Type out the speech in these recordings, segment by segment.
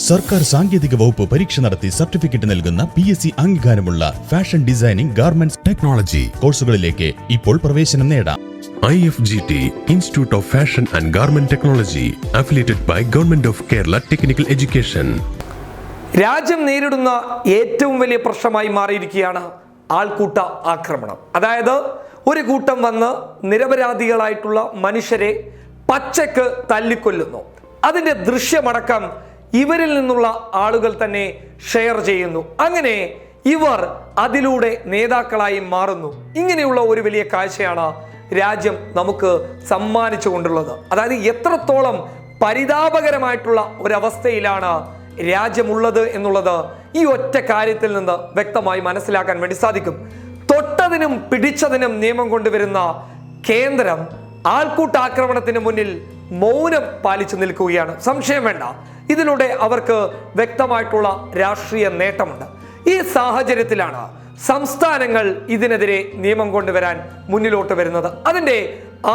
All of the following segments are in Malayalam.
സർക്കാർ സാങ്കേതിക വകുപ്പ് പരീക്ഷ നടത്തി സർട്ടിഫിക്കറ്റ് നൽകുന്ന PSC അംഗീകാരമുള്ള ഫാഷൻ ഡിസൈനിംഗ് ഗാർമെന്റ്സ് ടെക്നോളജി കോഴ്സുകളിലേക്ക് ഇപ്പോൾ പ്രവേശനം നേടാം. IFGT Institute of Fashion and Garment Technology affiliated by Government of Kerala Technical Education. രാജ്യം നേരിടുന്ന ഏറ്റവും വലിയ പ്രശ്നമായി മാറിയിരിക്കുകയാണ് ആൾക്കൂട്ട ആക്രമണം. അതായത് ഒരു കൂട്ടം വന്ന് നിരപരാധികളായിട്ടുള്ള മനുഷ്യരെ പച്ചക്ക് തല്ലിക്കൊല്ലുന്നു. അതിൻ്റെ ദൃശ്യമടക്കം ഇവരിൽ നിന്നുള്ള ആളുകൾ തന്നെ ഷെയർ ചെയ്യുന്നു. അങ്ങനെ ഇവർ അതിലൂടെ നേതാക്കളായി മാറുന്നു. ഇങ്ങനെയുള്ള ഒരു വലിയ കാഴ്ചയാണ് രാജ്യം നമുക്ക് സമ്മാനിച്ചു കൊണ്ടുള്ളത്. അതായത് എത്രത്തോളം പരിതാപകരമായിട്ടുള്ള ഒരവസ്ഥയിലാണ് രാജ്യമുള്ളത് എന്നുള്ളത് ഈ ഒറ്റ കാര്യത്തിൽ നിന്ന് വ്യക്തമായി മനസ്സിലാക്കാൻ വേണ്ടി സാധിക്കും. തൊട്ടതിനും പിടിച്ചതിനും നിയമം കൊണ്ടുവരുന്ന കേന്ദ്രം ആൾക്കൂട്ടാക്രമണത്തിന് മുന്നിൽ മൗനം പാലിച്ചു നിൽക്കുകയാണ്. സംശയം വേണ്ട, ഇതിലൂടെ അവർക്ക് വ്യക്തമായിട്ടുള്ള രാഷ്ട്രീയ നേട്ടമുണ്ട്. ഈ സാഹചര്യത്തിലാണ് സംസ്ഥാനങ്ങൾ ഇതിനെതിരെ നിയമം കൊണ്ടുവരാൻ മുന്നിലോട്ട് വരുന്നത്. അതിൻ്റെ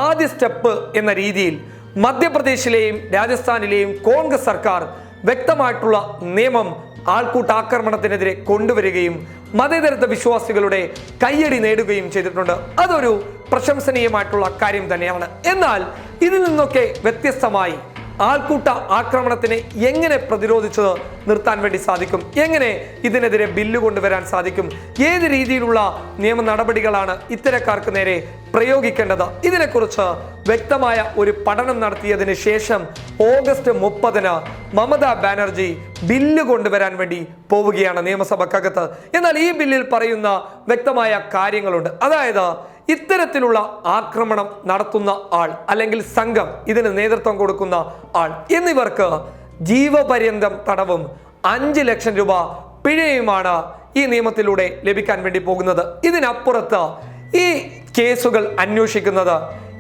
ആദ്യ സ്റ്റെപ്പ് എന്ന രീതിയിൽ മധ്യപ്രദേശിലെയും രാജസ്ഥാനിലെയും കോൺഗ്രസ് സർക്കാർ വ്യക്തമായിട്ടുള്ള നിയമം ആൾക്കൂട്ടാക്രമണത്തിനെതിരെ കൊണ്ടുവരികയും മതേതരത്വ വിശ്വാസികളുടെ കയ്യടി നേടുകയും ചെയ്തിട്ടുണ്ട്. അതൊരു പ്രശംസനീയമായിട്ടുള്ള കാര്യം തന്നെയാണ്. എന്നാൽ ഇതിൽ നിന്നൊക്കെ വ്യത്യസ്തമായി ആൾക്കൂട്ട ആക്രമണത്തിനെ എങ്ങനെ പ്രതിരോധിച്ച് നിർത്താൻ വേണ്ടി സാധിക്കും, എങ്ങനെ ഇതിനെതിരെ ബില്ല് കൊണ്ടുവരാൻ സാധിക്കും, ഏത് രീതിയിലുള്ള നിയമ നടപടികളാണ് ഇത്തരക്കാർക്ക് നേരെ പ്രയോഗിക്കേണ്ടത്, ഇതിനെക്കുറിച്ച് വ്യക്തമായ ഒരു പഠനം നടത്തിയതിന് ശേഷം ഓഗസ്റ്റ് 30 മമതാ ബാനർജി ബില്ല് കൊണ്ടുവരാൻ വേണ്ടി പോവുകയാണ് നിയമസഭക്കകത്ത്. എന്നാൽ ഈ ബില്ലിൽ പറയുന്ന വ്യക്തമായ കാര്യങ്ങളുണ്ട്. അതായത് ഇത്തരത്തിലുള്ള ആക്രമണം നടത്തുന്ന ആൾ അല്ലെങ്കിൽ സംഘം, ഇതിന് നേതൃത്വം കൊടുക്കുന്ന ആൾ എന്നിവർക്ക് ജീവപര്യന്തം തടവും 5 ലക്ഷം രൂപ പിഴയുമാണ് ഈ നിയമത്തിലൂടെ ലഭിക്കാൻ വേണ്ടി പോകുന്നത്. ഇതിനപ്പുറത്ത് ഈ കേസുകൾ അന്വേഷിക്കുന്നത്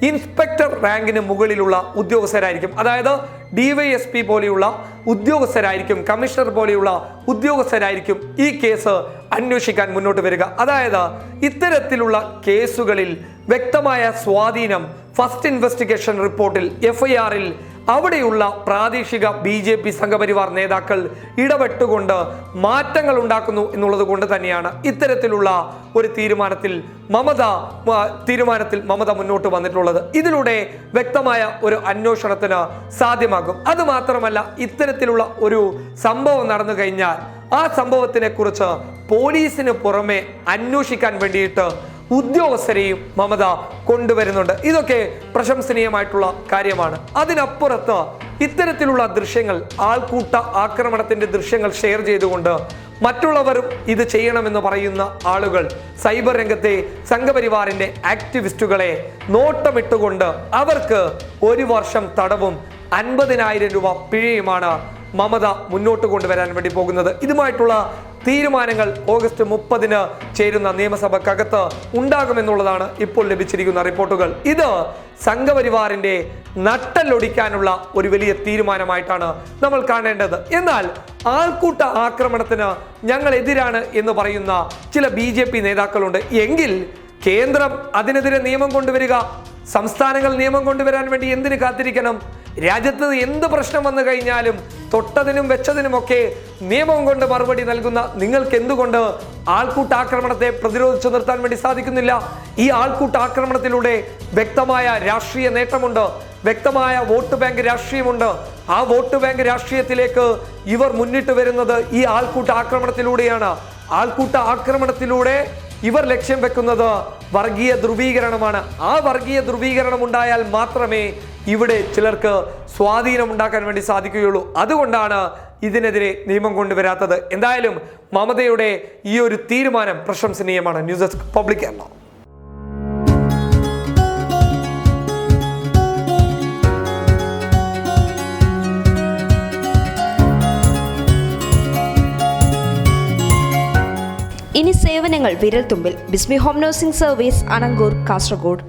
ഇൻസ്പെക്ടർ റാങ്കിന് മുകളിലുള്ള ഉദ്യോഗസ്ഥരായിരിക്കും. അതായത് DYSP പോലെയുള്ള ഉദ്യോഗസ്ഥരായിരിക്കും, കമ്മീഷണർ പോലെയുള്ള ഉദ്യോഗസ്ഥരായിരിക്കും ഈ കേസ് അന്വേഷിക്കാൻ മുന്നോട്ട് വരിക. അതായത് ഇത്തരത്തിലുള്ള കേസുകളിൽ വ്യക്തമായ സ്വാധീനം ഫസ്റ്റ് ഇൻവെസ്റ്റിഗേഷൻ റിപ്പോർട്ടിൽ FIR-ൽ അവിടെയുള്ള പ്രാദേശിക BJP സംഘപരിവാർ നേതാക്കൾ ഇടപെട്ടുകൊണ്ട് മാറ്റങ്ങൾ ഉണ്ടാക്കുന്നു എന്നുള്ളത് കൊണ്ട് തന്നെയാണ് ഇത്തരത്തിലുള്ള ഒരു തീരുമാനത്തിൽ മമത മുന്നോട്ട് വന്നിട്ടുള്ളത്. ഇതിലൂടെ വ്യക്തമായ ഒരു അന്വേഷണത്തിന് സാധ്യമാകും. അത് മാത്രമല്ല, ഇത്തരത്തിലുള്ള ഒരു സംഭവം നടന്നു കഴിഞ്ഞാൽ ആ സംഭവത്തിനെ കുറിച്ച് പോലീസിന് പുറമെ അന്വേഷിക്കാൻ വേണ്ടിയിട്ട് ഉദ്യോഗസ്ഥരെയും മമത കൊണ്ടുവരുന്നുണ്ട്. ഇതൊക്കെ പ്രശംസനീയമായിട്ടുള്ള കാര്യമാണ്. അതിനപ്പുറത്ത് ഇത്തരത്തിലുള്ള ദൃശ്യങ്ങൾ, ആൾക്കൂട്ട ആക്രമണത്തിന്റെ ദൃശ്യങ്ങൾ ഷെയർ ചെയ്തുകൊണ്ട് മറ്റുള്ളവരും ഇത് ചെയ്യണമെന്ന് പറയുന്ന ആളുകൾ, സൈബർ രംഗത്തെ സംഘപരിവാറിന്റെ ആക്ടിവിസ്റ്റുകളെ നോട്ടമിട്ടുകൊണ്ട് അവർക്ക് 1 വർഷം തടവും 50,000 രൂപ പിഴയുമാണ് മമത മുന്നോട്ട് കൊണ്ടുവരാൻ വേണ്ടി പോകുന്നത്. ഇതുമായിട്ടുള്ള തീരുമാനങ്ങൾ ഓഗസ്റ്റ് 30 ചേരുന്ന നിയമസഭക്കകത്ത് ഉണ്ടാകുമെന്നുള്ളതാണ് ഇപ്പോൾ ലഭിച്ചിരിക്കുന്ന റിപ്പോർട്ടുകൾ. ഇത് സംഘപരിവാറിന്റെ നട്ടലൊടിക്കാനുള്ള ഒരു വലിയ തീരുമാനമായിട്ടാണ് നമ്മൾ കാണേണ്ടത്. എന്നാൽ ആൾക്കൂട്ട ആക്രമണത്തിന് ഞങ്ങൾ എതിരാണ് എന്ന് പറയുന്ന ചില BJP നേതാക്കളുണ്ട്. എങ്കിൽ കേന്ദ്രം അതിനെതിരെ നിയമം കൊണ്ടുവരിക, സംസ്ഥാനങ്ങൾ നിയമം കൊണ്ടുവരാൻ വേണ്ടി എന്തിന് കാത്തിരിക്കണം? രാജ്യത്ത് എന്ത് പ്രശ്നം വന്നു കഴിഞ്ഞാലും തൊട്ടതിനും വെച്ചതിനുമൊക്കെ നിയമം കൊണ്ട് മറുപടി നൽകുന്ന നിങ്ങൾക്ക് എന്തുകൊണ്ട് ആൾക്കൂട്ടാക്രമണത്തെ പ്രതിരോധിച്ചു നിർത്താൻ വേണ്ടി സാധിക്കുന്നില്ല? ഈ ആൾക്കൂട്ടാക്രമണത്തിലൂടെ വ്യക്തമായ രാഷ്ട്രീയ നേട്ടമുണ്ട്, വ്യക്തമായ വോട്ട് ബാങ്ക് രാഷ്ട്രീയമുണ്ട്. ആ വോട്ട് ബാങ്ക് രാഷ്ട്രീയത്തിലേക്ക് ഇവർ മുന്നിട്ട് വരുന്നത് ഈ ആൾക്കൂട്ട ആക്രമണത്തിലൂടെയാണ്. ആൾക്കൂട്ട ആക്രമണത്തിലൂടെ ഇവർ ലക്ഷ്യം വെക്കുന്നത് വർഗീയ ധ്രുവീകരണമാണ്. ആ വർഗീയ ധ്രുവീകരണം ഉണ്ടായാൽ മാത്രമേ ഇവിടെ ചിലർക്ക് സ്വാധീനം ഉണ്ടാക്കാൻ വേണ്ടി സാധിക്കുകയുള്ളൂ. അതുകൊണ്ടാണ് ഇതിനെതിരെ നിയമം കൊണ്ടുവരാത്തത്. എന്തായാലും മമതയുടെ ഈ ഒരു തീരുമാനം പ്രശംസനീയമാണ്. News desk public Kerala. ഇനി സേവനങ്ങൾ വിരൽത്തുമ്പിൽ. Bismi home nursing service, Anangoor, Kasaragod.